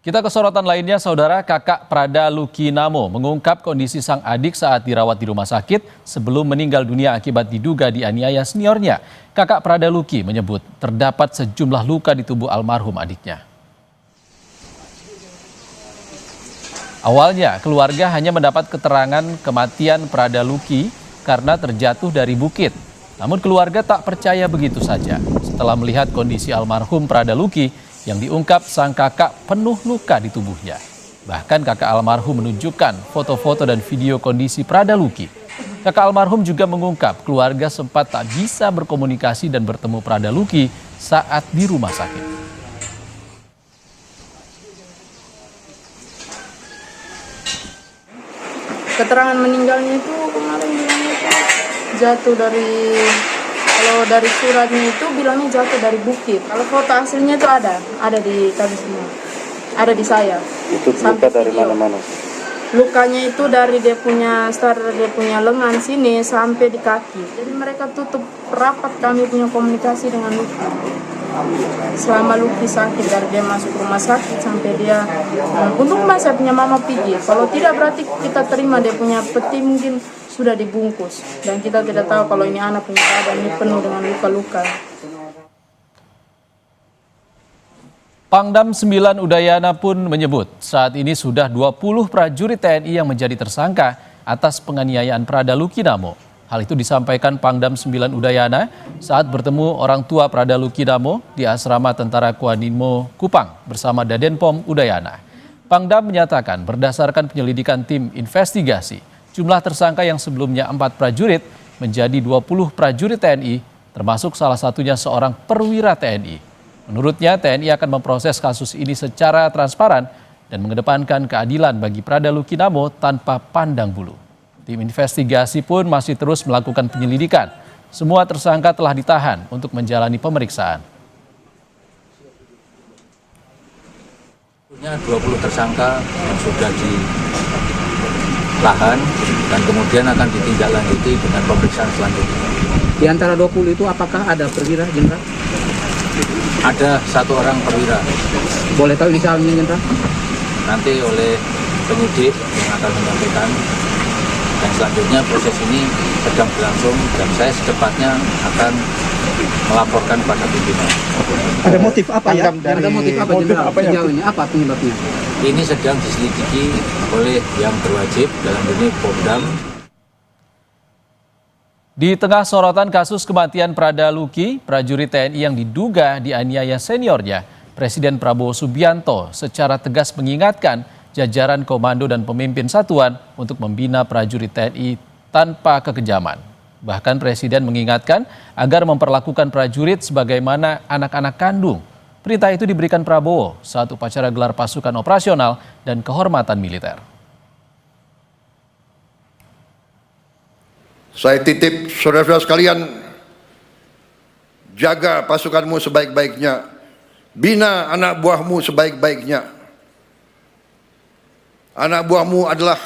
Kita ke sorotan lainnya, saudara. Kakak Prada Luki Namo mengungkap kondisi sang adik saat dirawat di rumah sakit sebelum meninggal dunia akibat diduga dianiaya seniornya. Kakak Prada Luki menyebut terdapat sejumlah luka di tubuh almarhum adiknya. Awalnya, keluarga hanya mendapat keterangan kematian Prada Luki karena terjatuh dari bukit. Namun keluarga tak percaya begitu saja. Setelah melihat kondisi almarhum Prada Luki, yang diungkap sang kakak penuh luka di tubuhnya. Bahkan kakak almarhum menunjukkan foto-foto dan video kondisi Prada Luki. Kakak almarhum juga mengungkap keluarga sempat tak bisa berkomunikasi dan bertemu Prada Luki saat di rumah sakit. Keterangan meninggalnya itu kemarin bilangnya itu jatuh kalau dari suratnya itu bilangnya jatuh dari bukit. Kalau foto aslinya itu ada di kami semua, ada di saya. Itu luka dari mana-mana? Lukanya itu dari dia punya lengan sini sampai di kaki. Jadi mereka tutup rapat kami punya komunikasi dengan Luki. Selama Luki sakit, dari dia masuk rumah sakit sampai dia untung saya punya mama pergi. Kalau tidak berarti kita terima dia punya peti mungkin sudah dibungkus dan kita tidak tahu kalau ini anak punya keadaan ini penuh dengan luka-luka. Pangdam 9 Udayana pun menyebut saat ini sudah 20 prajurit TNI yang menjadi tersangka atas penganiayaan Prada Luki Namo. Hal itu disampaikan Pangdam 9 Udayana saat bertemu orang tua Prada Luki Namo di asrama Tentara Koanimo Kupang bersama Dadenpom Udayana. Pangdam menyatakan berdasarkan penyelidikan tim investigasi, jumlah tersangka yang sebelumnya 4 prajurit menjadi 20 prajurit TNI, termasuk salah satunya seorang perwira TNI. Menurutnya, TNI akan memproses kasus ini secara transparan dan mengedepankan keadilan bagi Prada Luki Namo tanpa pandang bulu. Tim investigasi pun masih terus melakukan penyelidikan. Semua tersangka telah ditahan untuk menjalani pemeriksaan. Punya 20 tersangka yang sudah ditahan dan kemudian akan ditindaklanjuti dengan pemeriksaan selanjutnya. Di antara 20 itu apakah ada perwira, Jenderal? Ada 1 orang perwira. Boleh tahu inisialnya, Jenderal? Nanti oleh penyidik yang akan menyampaikan. Dan selanjutnya proses ini sedang berlangsung dan saya secepatnya akan melaporkan pada pimpinan. Ada motif apa ya? Ada motif apa, Jenderal? Sejauh ini apa penyebabnya? Ini sedang diselidiki oleh yang berwajib dalam ini Pangdam. Di tengah sorotan kasus kematian Prada Luki, prajurit TNI yang diduga dianiaya seniornya, Presiden Prabowo Subianto secara tegas mengingatkan jajaran komando dan pemimpin satuan untuk membina prajurit TNI tanpa kekejaman. Bahkan Presiden mengingatkan agar memperlakukan prajurit sebagaimana anak-anak kandung. Perintah itu diberikan Prabowo saat upacara gelar pasukan operasional dan kehormatan militer. Saya titip saudara-saudara sekalian, jaga pasukanmu sebaik-baiknya, bina anak buahmu sebaik-baiknya. Anak buahmu adalah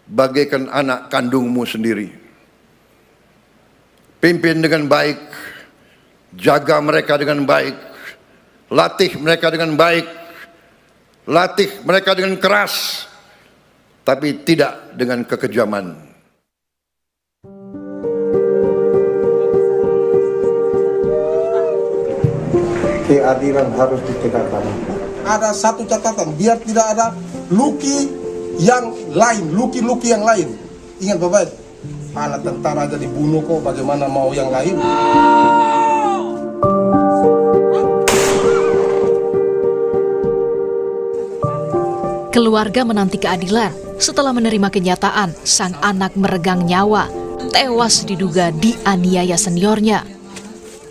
bagaikan anak kandungmu sendiri. Pimpin dengan baik, jaga mereka dengan baik, latih mereka dengan baik, latih mereka dengan keras, tapi tidak dengan kekejaman. Keadilan harus ditegakkan. Ada satu catatan, biar tidak ada Luki yang lain, Luki yang lain. Ingat Bapak, anak tentara aja dibunuh kok, bagaimana mau yang lain? Keluarga menanti keadilan setelah menerima kenyataan sang anak meregang nyawa, tewas diduga dianiaya seniornya.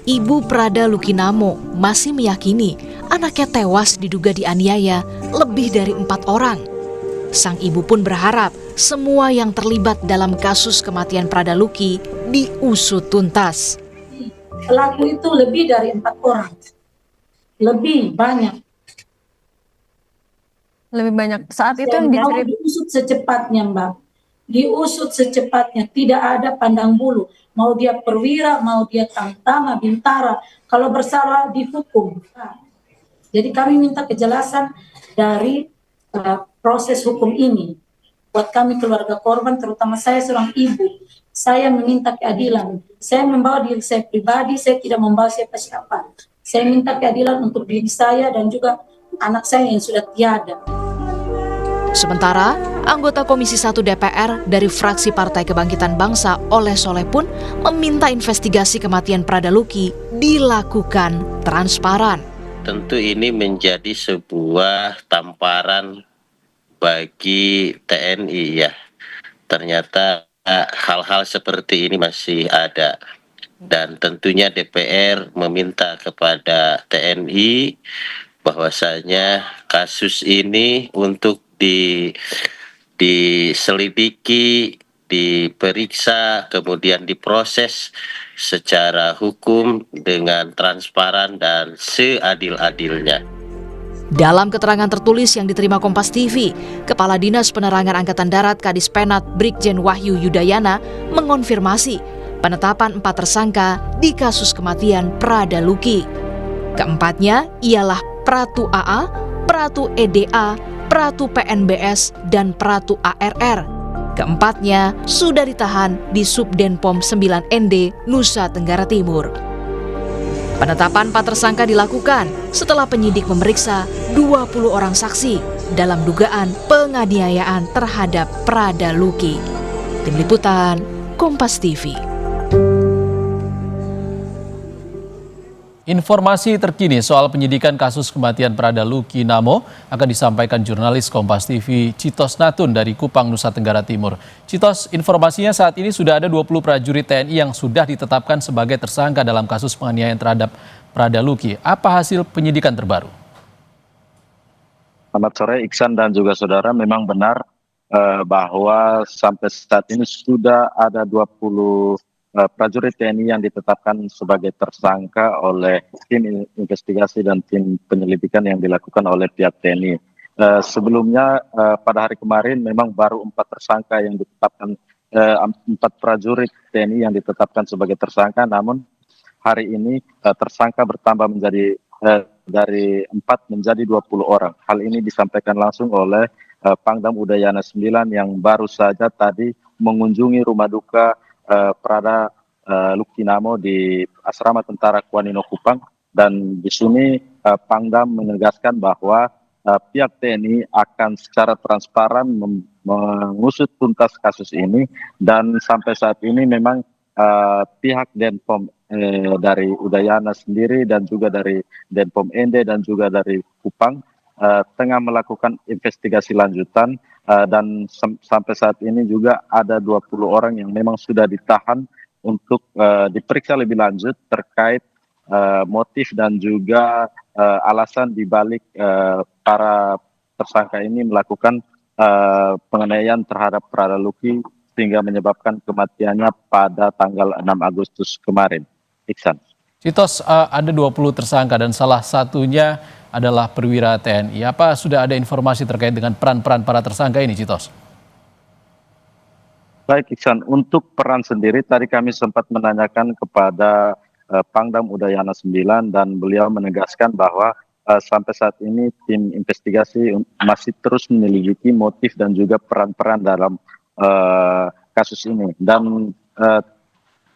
Ibu Prada Luki Namo masih meyakini anaknya tewas diduga dianiaya lebih dari 4 orang. Sang ibu pun berharap semua yang terlibat dalam kasus kematian Prada Luki diusut tuntas. Pelaku itu lebih dari 4 orang, lebih banyak. Lebih banyak saat itu yang diceritakan. Diusut secepatnya, Mbak. Diusut secepatnya, tidak ada pandang bulu. Mau dia perwira, mau dia tamtama, bintara. Kalau bersalah dihukum. Jadi kami minta kejelasan dari proses hukum ini. Buat kami keluarga korban, terutama saya seorang ibu, saya meminta keadilan. Saya membawa diri saya pribadi, saya tidak membawa siapa-siapa. Saya minta keadilan untuk diri saya dan juga anak saya yang sudah tiada. Sementara, anggota Komisi 1 DPR dari fraksi Partai Kebangkitan Bangsa Oleh Soleh pun meminta investigasi kematian Prada Luki dilakukan transparan. Tentu ini menjadi sebuah tamparan bagi TNI ya. Ternyata hal-hal seperti ini masih ada. Dan tentunya DPR meminta kepada TNI bahwasanya kasus ini untuk diselidiki, diperiksa, kemudian diproses secara hukum dengan transparan dan seadil-adilnya. Dalam keterangan tertulis yang diterima Kompas TV, Kepala Dinas Penerangan Angkatan Darat Kadis Penat Brigjen Wahyu Yudayana mengonfirmasi penetapan 4 tersangka di kasus kematian Prada Luki. Keempatnya ialah Pratu AA, Pratu EDA, Pratu PNBS, dan Pratu ARR. Keempatnya sudah ditahan di Subdenpom 9 ND, Nusa Tenggara Timur. Penetapan 4 tersangka dilakukan setelah penyidik memeriksa 20 orang saksi dalam dugaan penganiayaan terhadap Prada Luki. Tim Liputan, Kompas TV. Informasi terkini soal penyidikan kasus kematian Prada Luki Namo akan disampaikan jurnalis Kompas TV Citos Natun dari Kupang, Nusa Tenggara Timur. Citos, informasinya saat ini sudah ada 20 prajurit TNI yang sudah ditetapkan sebagai tersangka dalam kasus penganiayaan terhadap Prada Luki. Apa hasil penyidikan terbaru? Selamat sore Iksan dan juga saudara, memang benar bahwa sampai saat ini sudah ada 20 prajurit TNI yang ditetapkan sebagai tersangka oleh tim investigasi dan tim penyelidikan yang dilakukan oleh pihak TNI. Sebelumnya pada hari kemarin memang baru 4 tersangka yang ditetapkan, 4 prajurit TNI yang ditetapkan sebagai tersangka, namun hari ini tersangka bertambah menjadi dari 4 menjadi 20 orang. Hal ini disampaikan langsung oleh Pangdam Udayana 9 yang baru saja tadi mengunjungi rumah duka Prada Luki Namo di Asrama Tentara Kuanino Kupang, dan di sini Pangdam menegaskan bahwa pihak TNI akan secara transparan mengusut tuntas kasus ini, dan sampai saat ini memang pihak Denpom dari Udayana sendiri dan juga dari Denpom ND dan juga dari Kupang tengah melakukan investigasi lanjutan. Dan sampai saat ini juga ada 20 orang yang memang sudah ditahan untuk diperiksa lebih lanjut terkait motif dan juga alasan dibalik para tersangka ini melakukan penganiayaan terhadap Prada Luki sehingga menyebabkan kematiannya pada tanggal 6 Agustus kemarin. Iksan. Citos, ada 20 tersangka dan salah satunya adalah perwira TNI. Apa sudah ada informasi terkait dengan peran-peran para tersangka ini, Citos? Baik Iksan, untuk peran sendiri tadi kami sempat menanyakan kepada Pangdam Udayana 9 dan beliau menegaskan bahwa sampai saat ini tim investigasi masih terus menyelidiki motif dan juga peran-peran dalam kasus ini. Dan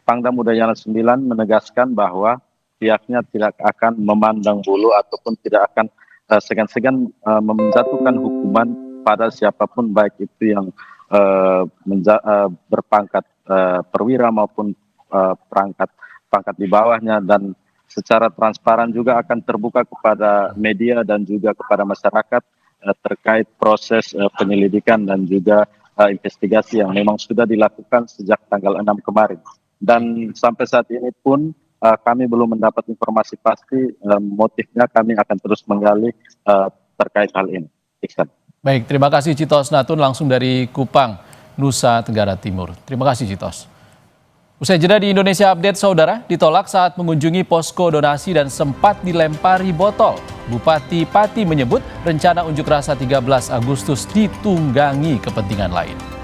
Pangdam Udayana 9 menegaskan bahwa pihaknya tidak akan memandang bulu ataupun tidak akan segan-segan menjatuhkan hukuman pada siapapun, baik itu yang berpangkat perwira maupun pangkat di bawahnya, dan secara transparan juga akan terbuka kepada media dan juga kepada masyarakat terkait proses penyelidikan dan juga investigasi yang memang sudah dilakukan sejak tanggal 6 kemarin. Dan sampai saat ini pun kami belum mendapat informasi pasti motifnya. Kami akan terus menggali terkait hal ini. Iksan. Baik, terima kasih Citos Natun langsung dari Kupang, Nusa Tenggara Timur. Terima kasih Citos. Usai jeda di Indonesia Update, saudara ditolak saat mengunjungi posko donasi dan sempat dilempari botol. Bupati Pati menyebut rencana unjuk rasa 13 Agustus ditunggangi kepentingan lain.